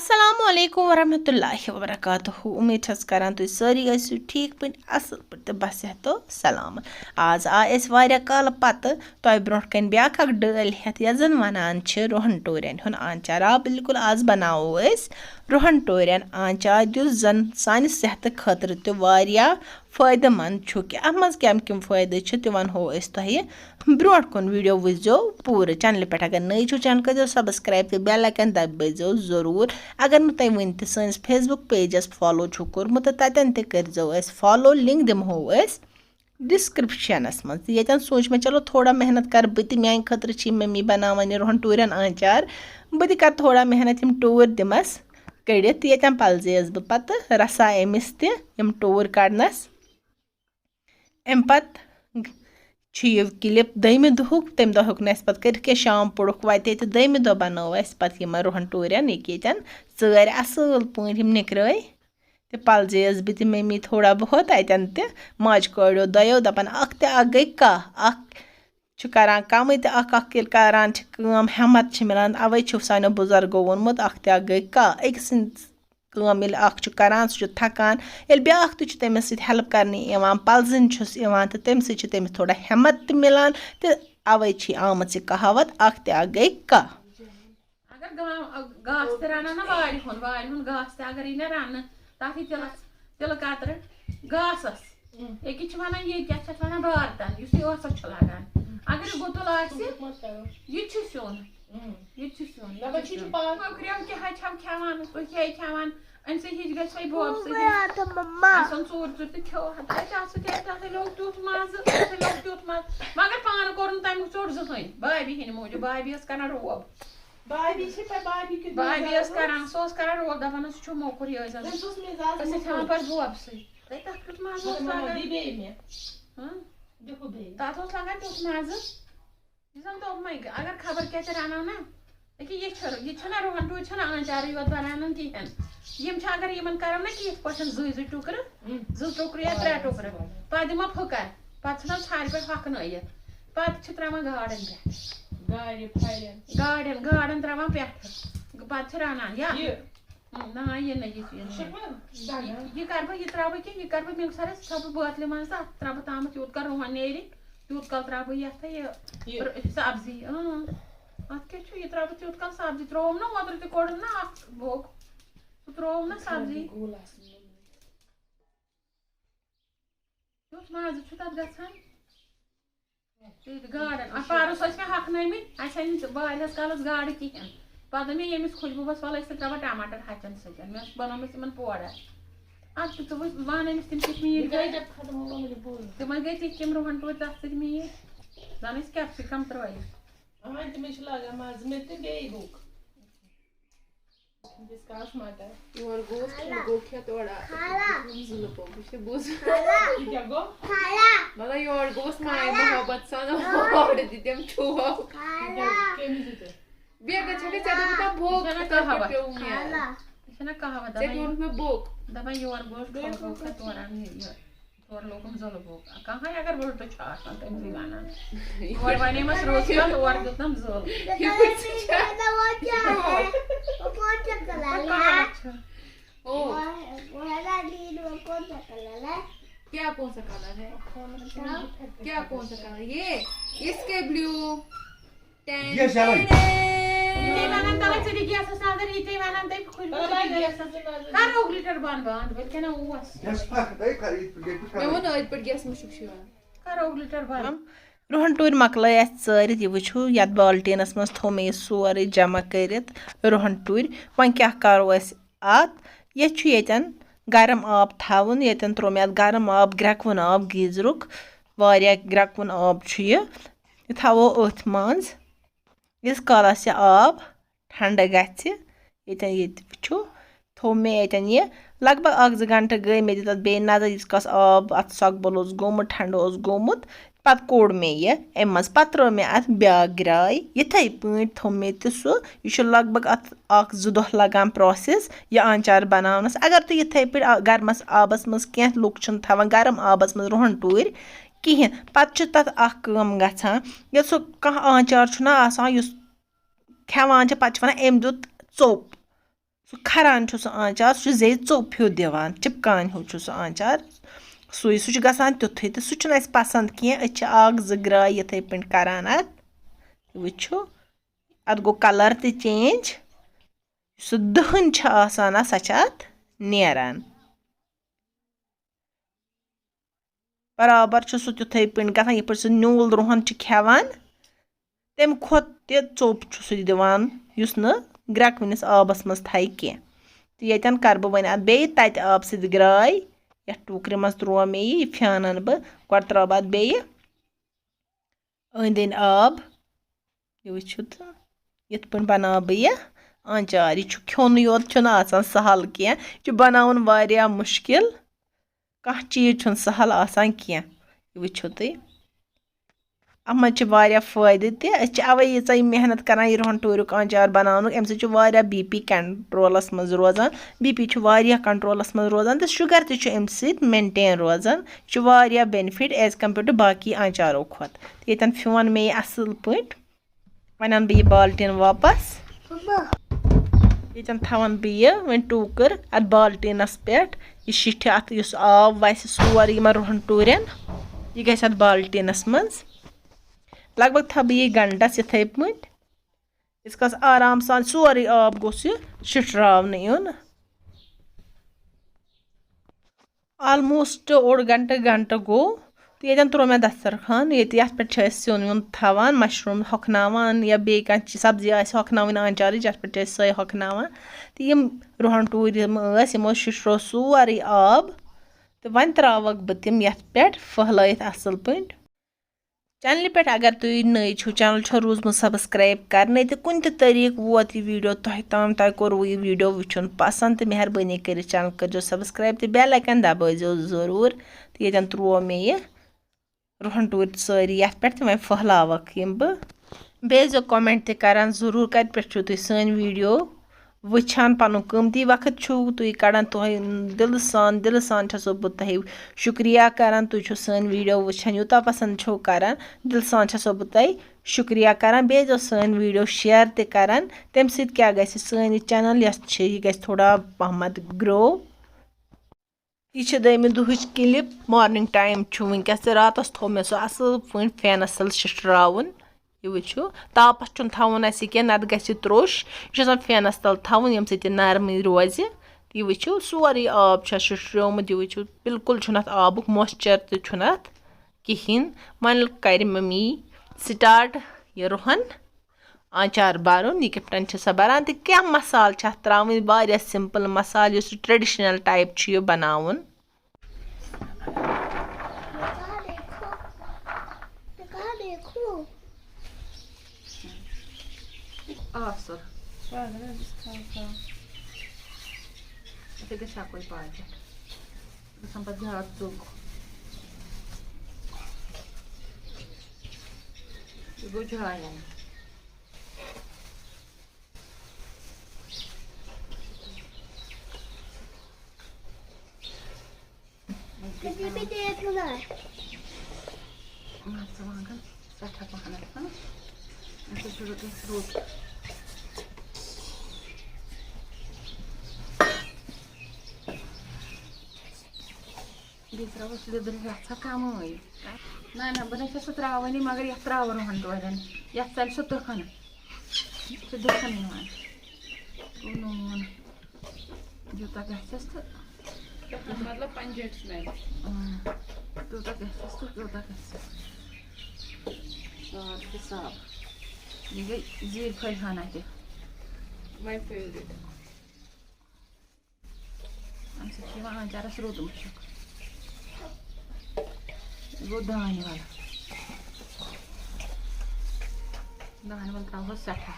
अस्सलामु अलैकुम वरहमतुल्लाहि वबरकातुहू। उम्मीद छस करान तुम सारी गो ठीक पे असल पे बस तो सलामत। आज आस काल पत तह ब्रोह कन ब्याख डल हेत यह जन वनान रोहन टोरन हुन आंचार। आ बिल्कुल आज बनावो रोहन टोरन आंचार जुस जन सान सेहत खतर तो फ़ायदेमंद कि अत मज कम कम फ़ायदे तह वनो तह ब्रोह कुन वीडियो वो पूरे चैनल पे अगर नई छो चैनल कर सब्सक्राइब तो बेल आइकन दबाइजो जरूर। अगर नु तुम वन तस फेसबुक पेजस फॉलो छो कोर्मुत ततन करजो फॉलो लिंक दिमहो डिस्क्रिप्शनस मज ये सोच में चलो थोड़ा मेहनत कर बह मान खतर मम्मी बनावान रोहन टूरन आंचार बह कर थोड़ा मेहनत टूर दिमस कड़ित ये पलजेस बह पत रसा अमिस तम टूर कड़नस अम पत क्लिप दमे दुहुक तम दह पे कर शाम पुड़ुक वाते दमे दह बनो पे रोहन टूरन ये सर असल पे निकराय तो पलजेस बह मम्मी थोड़ा बहुत अतन माज कड़ो दो दपान गई कह करान कम तो करान हेमत मिलान अवे सानो बुजुर्गो वोनमुत गई कह अक कम करान सह थकान ये ब्या तमिस हेल्प करने पलजन तो तम तमिस थोड़ा हेमत मिलान तो अवे आम कहावत गई कह गास रना ना वार गास अगर यी रन तथ तिल कतर गासस एक वन ये क्या वन बारतन यूस लगान अगर गुतुल यह सुन खेवान खेवान अमि हिच गई बोब चूर चूर तो खो लोग तुथ मज मगर पान कोर तम चोट जहन भाभी हंद मूजूब भाभी कर रोब भाभी करान सह कर रोब दपान सह मोकुर ये पे बोब सत मज तथ लगान तुथ मज दोपमे अगर खबर क्या रनो ना ये रोहन टूर आंचार योत बनान कहें अगर इन करो ना कि पे टुकर टुकर या 3 टुकर पे दिमा फुकर पे छार पे हकन पे त्रावान गाड़न त्रावान पे रनान या ना ये यह कर बह यह त्रा यह कर बह मिक्सर थो बोतल मज त्रा तम यूत कर रोहन नेर यूत कल त्रा ये सब्जी अत क्या त्रा यूत कल सब्जी त्रोम ना ओतर तो कोड़ ना भोग सह त्रोम ना सब्जी यूत मज तथ गसान गाड़न पारस मे हकनमित वारियास कालस गाड़ कहें पे मे यमिस खुशबूस वल त्रा टमाटर हचन सतन मे बनोमिस इन पौडर अत तो वन अमिस तम मीट तम गई तम रोहन टूर तथ मीट दन कैप्सिकम त्रिस योर गोस माय मोहब्बत सन दितम छुओ बेगा छके चदम भोग कहावत दपा योर गोश तोरान तोर लोगम जल भोग कहाँ अगर उल्टो तम वन वन मस रोज और दितम जल क्या कौन सा कलर है क्या कौन सा कलर ये स्काई ब्लू रोहन टूर मकल सारित यह वो ये बाल्टीनस मज थो मे सोरे जमा कर रोहन टूर वन क्या करो अत यन गरम आब थवन ये त्रो मे गरम आब ग्रेकवन आब गीजरुक ग्रेकवन आब यह थवो अथ मज इस कालस यह आब ठंड गो थो मे ये लगभग 1-2 घंटे गई मे तथ बे नजर इस आब अत सकबल गोमुत ठंड गोमुत पे कोड़ मे यह अम मज पे त्रो मे अत ब्या ग्राय इथे पे थो मे सह यह लगभग अत 2 दह लगान प्रोसेस यह आंचार बनावनस। अगर तो इथे पे गर्मस आबस मज कह लुक थवान गरम आबस मज रोहन टूर कहें पे तथ गसान ये सह कह आंचार खेवान पे वन अम दुत चोप सो खरान सो आंचार सो जे चोप हिू दिवान चिपकान हिू सो आंचार सुई सो गसान तिथुई तो सह पसंद कह अग ग्राय इथे पे करान अत वो अत गो कलर ते चेंज सो दहन सह अत नेरान बराबर सह तिथे पे गसान ये सह न्यूल रुहन खेवान तम खोत चोप सह दिवान युस न ग्रेकवनिस आबस मज थी कह तो यन कर बह वन अत बे तत आब सत ग्राय ये टोकर मज त्रो मे यह फ्यानन बह गो त्रा अत बे अंद अंद आब ये वो तो इत पे बना बह यह आंचार यह खोन योत सहल कह बनावन वारिया मुश्किल कह चीज सहल आसान कह वो तुम अत मज फायदे तवे यीचा मेहनत करान यह रोहन टूरुक आंचार बनान अम सह BP कंट्रोलस मज रोजान BP कंट्रोलस मज रोजान तो शुगर तम मेंटेन रोजान यह बेनिफिट एज कम्पेयर टू बाकी आंचारों खोत ये फ्योन मे असल पे वन अन बह बाल्टीन वापस ये थवन बह यह वन टूकर अत बाल्टीनस पे यह शिठ अत आब वस सोर इन रोहन टूरन यह गस अत बाल्टीनस मज लगभग था बह यह घंटस इथे पे इस आराम सान सोरे आब गोस शिट्रावन इन ऑलमोस्ट ओड घंटा गो तो ये त्रो मे दस्तरखान ये पे सन वन थवान मशरूम हकनावान या बे सब्जी हकनावन आंचार पे सै हकनावान तो यम रोहन टूर यमो शिट्रो सोरे आब तो वन त्रावक बह तम ये पे फहलत असल पे चैनल पे अगर तुम नई छो चैनल रूजमुत सब्सक्राइब करने तो कुन तरीक वोत यह वीडियो तम तह कोर यह वीडियो वुन पसंद तो मेहरबानी कर चैनल कर सब्सक्राइब तो बेल आइकन दबाइजो जरूर तो ये त्रो मे यह रोहन टूर सारी ये पे वो फहलावक यम बह कमेंट करान जरूर कत पे तुम सन वीडियो वुचान पन कीमती वक्त तुम कड़ान दिल सान छसो बह तुह शुक्रिया करान तुम सन वीडियो वुचान यूता पसंद छो करान दिल सान छसो बह तुह शुक्रिया करान बेजो सन वीडियो शेयर ते करान तम सत क्या गस सन चैनल यह गस थोड़ा पहमत ग्रो यह दमे दुहच क्लिप मॉर्निंग टाइम वनकस रातस थो मे सो असल पे फैनस तल शिट्रावन यह वो तापस थवन कह नत गि त्रोश यह फैनस तल थवन यम सत नरम रोज यह वो सोरे आब शिट्रोमुत यह वो बिल्कुल अत आबुक मॉइस्चर तथ कहें वन कर मम्मी स्टार्ट यह रोहन आंचार बरन यह कितन सह बरान तो क्या मसाल त्रावन वारिया सिंपल मसाल यह ट्रेडिशनल टाइप यह बनावन कोई पार्ट ज्यादा चुक गो जाया मर्चान सठा पहन रुत त्रोस लिदर रचा कम ना बह सह त्रावानी मगर ये त्राव रोहन टोरन ये चल सह तखन नून यूता गस तो मतलब पंजेट स्मेल तूता गस तो तूता गस साफ यह गई जीर फल खाना तह माय फेवरेट अम आंचारस रुत मुशक गो दान वाल त्रो सठा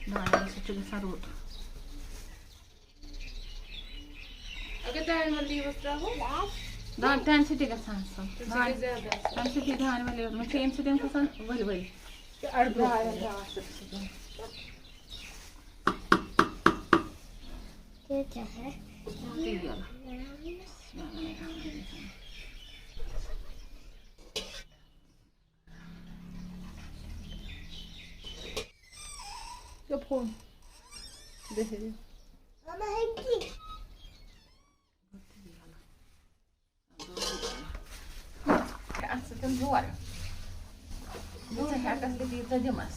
दान वाल सह रुत अगर दान वाल दान तम सह गसान तम सह दान वाल मे अम सम वल वल फोन देख Ats sittin zor. Yúta hekas bet yúta dimas.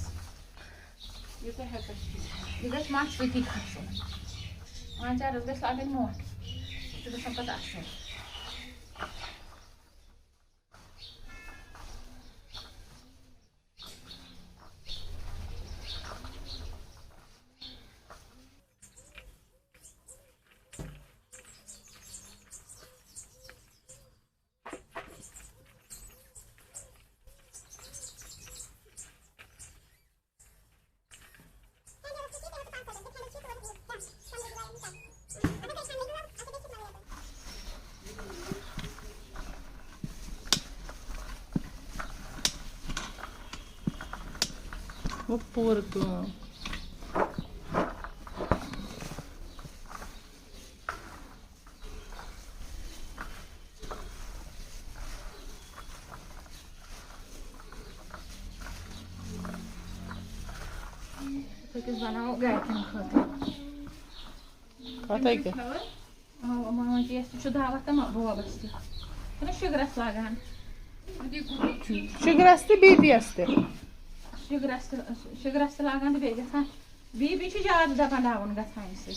Yúta hekas. Yú gژھِ mach sۭتی khasun. Ancharas gژھِ lagٕنۍ mot. Yú gژھن pata asul. वो porco. Pekis banao gaitin khatir. Kata ke? Mama ji chu davat ma bobas ti. Kana sugaras lagan. Sugar asti BP asti. Sugaras lagan de bege san. BB chu jad da pandavun gasan se.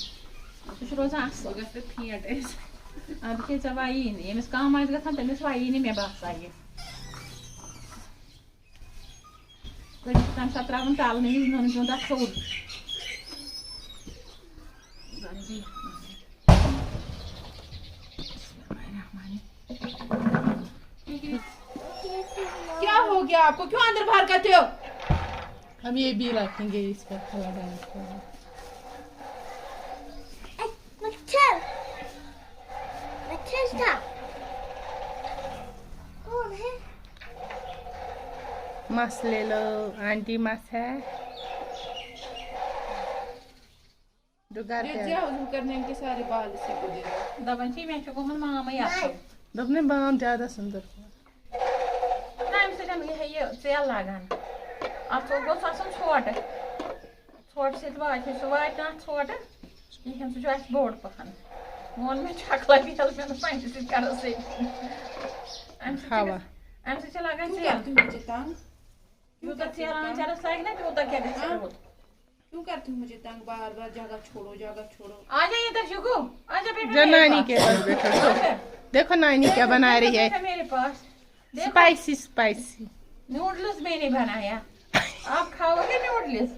Chu rozan asıl. Gasta fiat es. Abi ke zavayini. Yemis kalmaz gasan temis vayini me bahsayi. Böyle tam satravun talını yüzünün zonda soğud. क्या हो गया आपको? क्यों अंदर बाहर करते हो? हम ये भी रखेंगे इस पर खला डालने को. मच्छर था कौन है? मांस ले लो. आंटी मांस है. ये जाओ करने के सारे बाल से को दे दो. Daban ki ben çok onun mama yaptım. अपने बाम ज्यादा सुंदर. Naim sedem ye sel lagan. At o gos asam छोट. छोट से वाट है सो वाट ना छोट. ये हम जो आज बोर्ड पखन. Mon में चकला भी हल में पानी से कर से. हवा. हम से lagan क्यों sel. करती हो मुझे तंग? Yo da sel ancharas lagna तो da क्या कर. क्यों करती हो मुझे तंग? बार बार जगह छोड़ो जगह छोड़ो. आजा इधर जुगू. आजा बेटा. जो नानी के पास बैठो तो देखो नानी क्या बना रही है. मेरे पास. Spicy spicy. नूडल्स मैंने बनाया. आप खाओगे नूडल्स?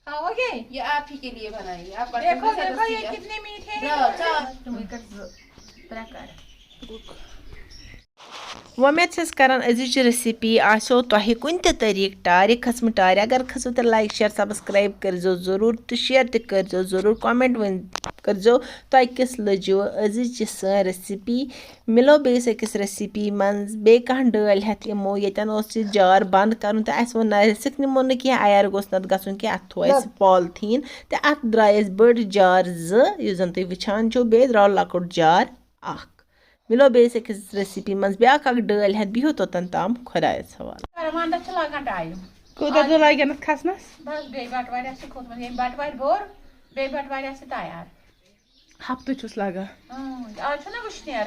खाओगे? ये आप ही के लिए बनाई. आप देखो देखो ये कितने मीठे हैं. जाओ, जाओ. तुम्हें कर. वमेद छस करन अजिच रेसिपी आसो तोहि कुन ते तरीक टार खसम टार अगर खसो तो लाइक शेयर सब्सक्राइब करजो जरूर तो शेयर ते करजो जरूर कमेंट वन करजो तो किस लजो अजिच स रेसिपी मिलो बेस किस रेसिपी मंज बे कहां डल हत यमो यतन ओस जार बंद करन ते अस वन सिक निमो न कि आयर गोस नत गसन कि अथो अस पॉलिथीन ते अथ द्रायस बड़ जार ज युजन ते विचान छो बे द्रा लकट जार अख मिलो बेस एक रेसिपी मंज ब्याक अक डल हत बिहो तोतन ताम खुदायस हवाल. वंदा छ लागन टाइम. कोदा तो लागन खसनस बस बे बटवार से खोत में बटवार बोर बे बटवार से तैयार. हफ्ते छुस लगा. आज छ ना वुशनेर.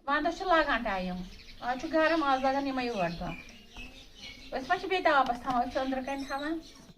वंदा छ लागन टाइम. आज छ गरम आज लागन यमय वरदा. बस मा छ बे तापस थामा अंदर कन थामा.